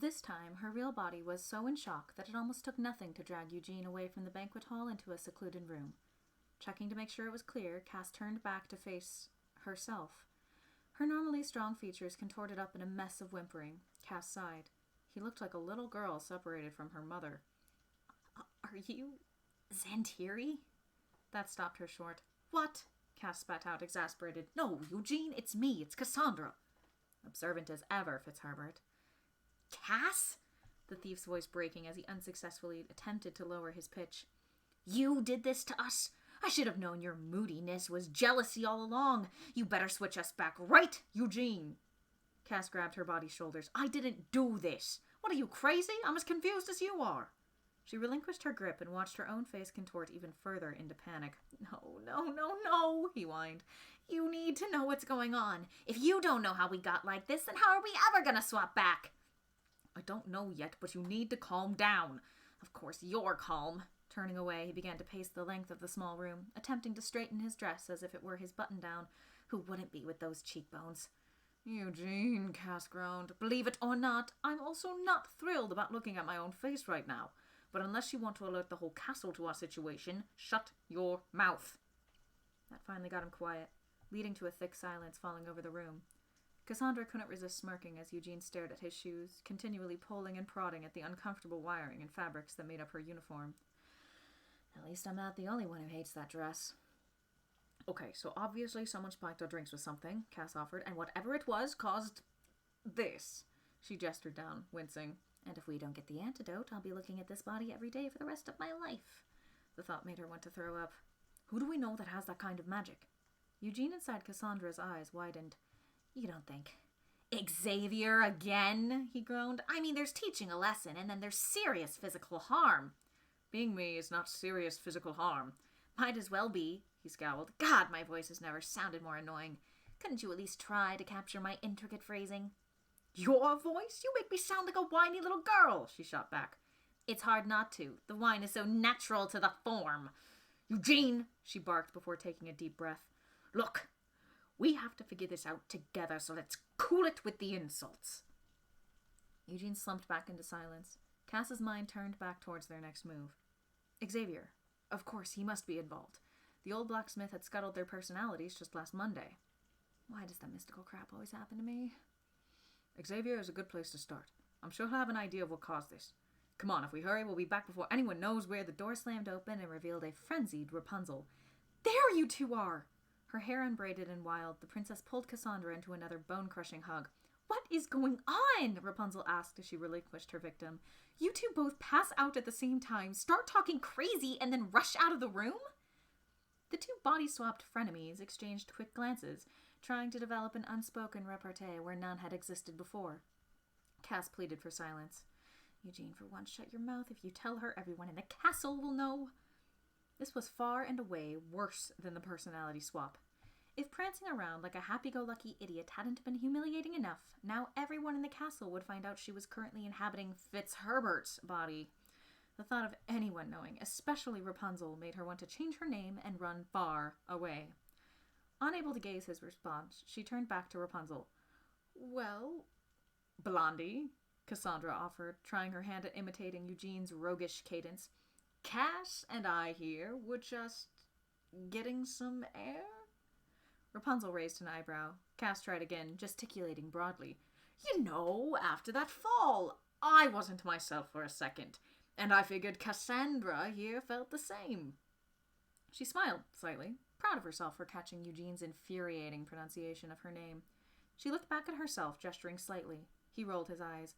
This time, her real body was so in shock that it almost took nothing to drag Eugene away from the banquet hall into a secluded room. Checking to make sure it was clear, Cass turned back to face herself. Her normally strong features contorted up in a mess of whimpering. Cass sighed. He looked like a little girl separated from her mother. Are you Zantiri? That stopped her short. What? Cass spat out, exasperated. No, Eugene, it's me. It's Cassandra. Observant as ever, Fitzherbert. Cass? The thief's voice breaking as he unsuccessfully attempted to lower his pitch. You did this to us? I should have known your moodiness was jealousy all along. You better switch us back right, Eugene. Cass grabbed her body's shoulders. I didn't do this. What are you, crazy? I'm as confused as you are. She relinquished her grip and watched her own face contort even further into panic. No, he whined. You need to know what's going on. If you don't know how we got like this, then how are we ever gonna swap back? I don't know yet, but you need to calm down. Of course you're calm. Turning away, he began to pace the length of the small room, attempting to straighten his dress as if it were his button-down. Who wouldn't be with those cheekbones? Eugene, Cass groaned. Believe it or not, I'm also not thrilled about looking at my own face right now. But unless you want to alert the whole castle to our situation, shut your mouth. That finally got him quiet, leading to a thick silence falling over the room. Cassandra couldn't resist smirking as Eugene stared at his shoes, continually pulling and prodding at the uncomfortable wiring and fabrics that made up her uniform. At least I'm not the only one who hates that dress. Okay, so obviously someone spiked our drinks with something, Cass offered, and whatever it was caused this. She gestured down, wincing. And if we don't get the antidote, I'll be looking at this body every day for the rest of my life. The thought made her want to throw up. Who do we know that has that kind of magic? Eugene inside Cassandra's eyes widened. You don't think... Xavier again? He groaned. I mean, there's teaching a lesson, and then there's serious physical harm. Being me is not serious physical harm. Might as well be, he scowled. God, my voice has never sounded more annoying. Couldn't you at least try to capture my intricate phrasing? Your voice? You make me sound like a whiny little girl, she shot back. It's hard not to. The whine is so natural to the form. Eugene, she barked before taking a deep breath. Look, we have to figure this out together, so let's cool it with the insults. Eugene slumped back into silence. Cass's mind turned back towards their next move. Xavier. Of course, he must be involved. The old blacksmith had scuttled their personalities just last Monday. Why does that mystical crap always happen to me? Xavier is a good place to start. I'm sure he'll have an idea of what caused this. Come on, if we hurry, we'll be back before anyone knows where. The door slammed open and revealed a frenzied Rapunzel. There you two are! Her hair unbraided and wild, the princess pulled Cassandra into another bone-crushing hug. What is going on? Rapunzel asked as she relinquished her victim. You two both pass out at the same time, start talking crazy, and then rush out of the room? The two body-swapped frenemies exchanged quick glances, trying to develop an unspoken repartee where none had existed before. Cass pleaded for silence. Eugene, for once, shut your mouth. If you tell her, everyone in the castle will know. This was far and away worse than the personality swap. If prancing around like a happy-go-lucky idiot hadn't been humiliating enough, now everyone in the castle would find out she was currently inhabiting Fitzherbert's body. The thought of anyone knowing, especially Rapunzel, made her want to change her name and run far away. Unable to gauge his response, she turned back to Rapunzel. Well, Blondie, Cassandra offered, trying her hand at imitating Eugene's roguish cadence. Cass and I here were just getting some air? Rapunzel raised an eyebrow. Cass tried again, gesticulating broadly. You know, after that fall, I wasn't myself for a second, and I figured Cassandra here felt the same. She smiled slightly, proud of herself for catching Eugene's infuriating pronunciation of her name. She looked back at herself, gesturing slightly. He rolled his eyes.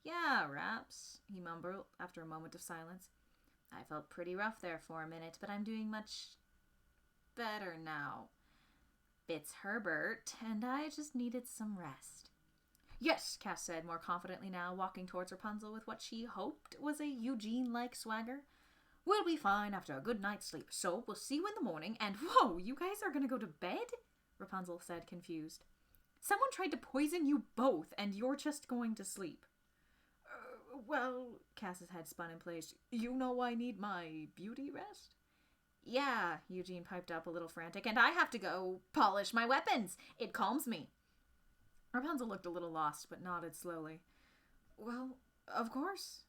Yeah, raps, he mumbled after a moment of silence. I felt pretty rough there for a minute, but I'm doing much better now. Fitzherbert, and I just needed some rest. Yes, Cass said more confidently now, walking towards Rapunzel with what she hoped was a Eugene-like swagger. We'll be fine after a good night's sleep, so we'll see you in the morning, and whoa, you guys are gonna go to bed? Rapunzel said, confused. Someone tried to poison you both, and you're just going to sleep. Well, Cass's head spun in place. You know I need my beauty rest? Yeah, Eugene piped up a little frantic, and I have to go polish my weapons. It calms me. Rapunzel looked a little lost, but nodded slowly. Well, of course.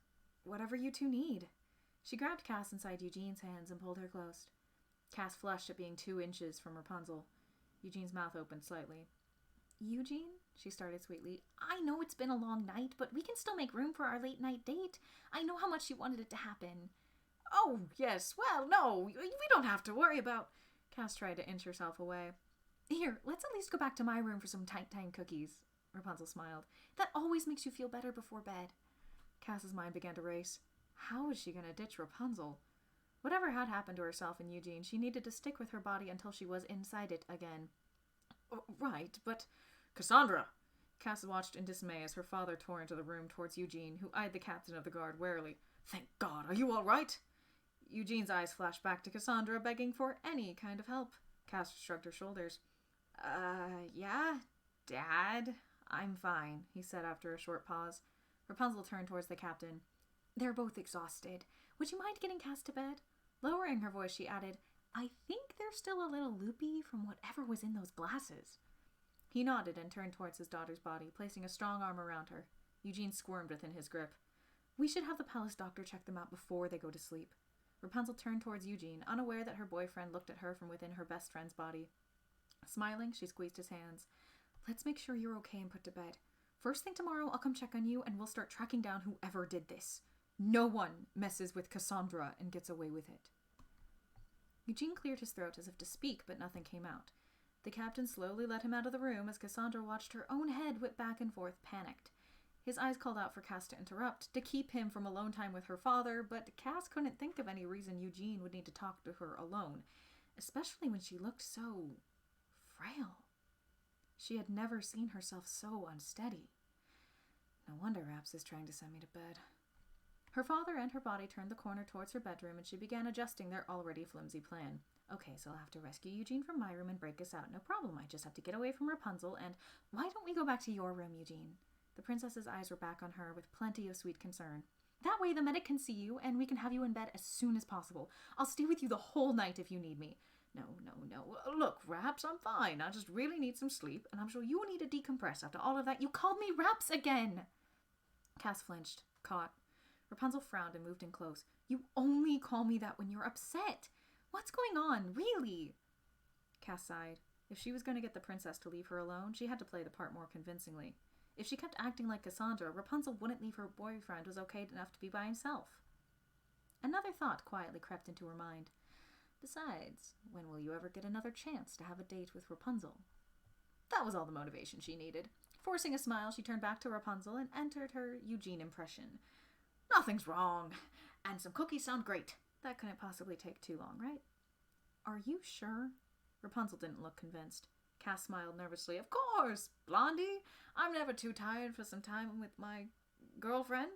Whatever you two need. She grabbed Cass inside Eugene's hands and pulled her close. Cass flushed at being 2 inches from Rapunzel. Eugene's mouth opened slightly. Eugene, she started sweetly, I know it's been a long night, but we can still make room for our late night date. I know how much you wanted it to happen. Oh, yes, well, no, we don't have to worry about... Cass tried to inch herself away. Here, let's at least go back to my room for some tight time cookies. Rapunzel smiled. That always makes you feel better before bed. Cass's mind began to race. How was she going to ditch Rapunzel? Whatever had happened to herself and Eugene, she needed to stick with her body until she was inside it again. Right, but... Cassandra! Cass watched in dismay as her father tore into the room towards Eugene, who eyed the captain of the guard warily. Thank God, are you all right? Eugene's eyes flashed back to Cassandra, begging for any kind of help. Cass shrugged her shoulders. Yeah, Dad? I'm fine, he said after a short pause. Rapunzel turned towards the captain. They're both exhausted. Would you mind getting Cass to bed? Lowering her voice, she added, I think they're still a little loopy from whatever was in those glasses. He nodded and turned towards his daughter's body, placing a strong arm around her. Eugene squirmed within his grip. We should have the palace doctor check them out before they go to sleep. Rapunzel turned towards Eugene, unaware that her boyfriend looked at her from within her best friend's body. Smiling, she squeezed his hands. Let's make sure you're okay and put to bed. First thing tomorrow, I'll come check on you and we'll start tracking down whoever did this. No one messes with Cassandra and gets away with it. Eugene cleared his throat as if to speak, but nothing came out. The captain slowly led him out of the room as Cassandra watched her own head whip back and forth, panicked. His eyes called out for Cass to interrupt, to keep him from alone time with her father, but Cass couldn't think of any reason Eugene would need to talk to her alone, especially when she looked so... frail. She had never seen herself so unsteady. No wonder Raps is trying to send me to bed. Her father and her body turned the corner towards her bedroom, and she began adjusting their already flimsy plan. Okay, so I'll have to rescue Eugene from my room and break us out. No problem, I just have to get away from Rapunzel, and why don't we go back to your room, Eugene? The princess's eyes were back on her with plenty of sweet concern. That way the medic can see you, and we can have you in bed as soon as possible. I'll stay with you the whole night if you need me. No. Look, Raps, I'm fine. I just really need some sleep, and I'm sure you need to decompress after all of that. You called me Raps again! Cass flinched, caught. Rapunzel frowned and moved in close. You only call me that when you're upset. What's going on, really? Cass sighed. If she was going to get the princess to leave her alone, she had to play the part more convincingly. If she kept acting like Cassandra, Rapunzel wouldn't leave her boyfriend was okay enough to be by himself. Another thought quietly crept into her mind. Besides, when will you ever get another chance to have a date with Rapunzel? That was all the motivation she needed. Forcing a smile, she turned back to Rapunzel and entered her Eugene impression. Nothing's wrong, and some cookies sound great. That couldn't possibly take too long, right? Are you sure? Rapunzel didn't look convinced. Cass smiled nervously. Of course, Blondie. I'm never too tired for some time with my girlfriend.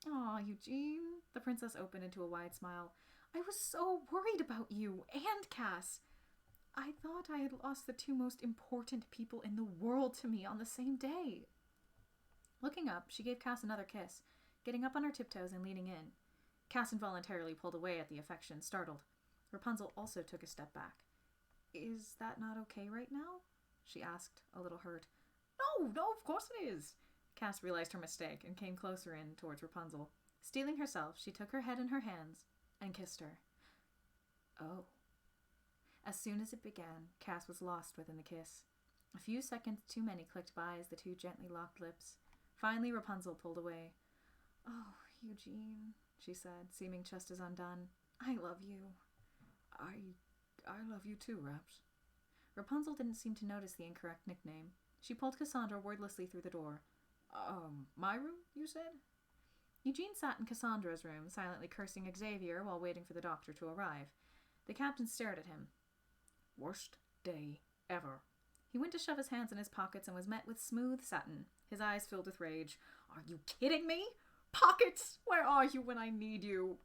Aw, Eugene. The princess opened into a wide smile. I was so worried about you and Cass. I thought I had lost the 2 most important people in the world to me on the same day. Looking up, she gave Cass another kiss, getting up on her tiptoes and leaning in. Cass involuntarily pulled away at the affection, startled. Rapunzel also took a step back. Is that not okay right now? She asked, a little hurt. No, of course it is. Cass realized her mistake and came closer in towards Rapunzel. Steeling herself, she took her head in her hands and kissed her. Oh. As soon as it began, Cass was lost within the kiss. A few seconds too many clicked by as the two gently locked lips. Finally, Rapunzel pulled away. Oh, Eugene, she said, seeming just as undone. I love you. I love you too, Raps. Rapunzel didn't seem to notice the incorrect nickname. She pulled Cassandra wordlessly through the door. My room, you said? Eugene sat in Cassandra's room, silently cursing Xavier while waiting for the doctor to arrive. The captain stared at him. Worst day ever. He went to shove his hands in his pockets and was met with smooth satin, his eyes filled with rage. Are you kidding me? Pockets! Where are you when I need you?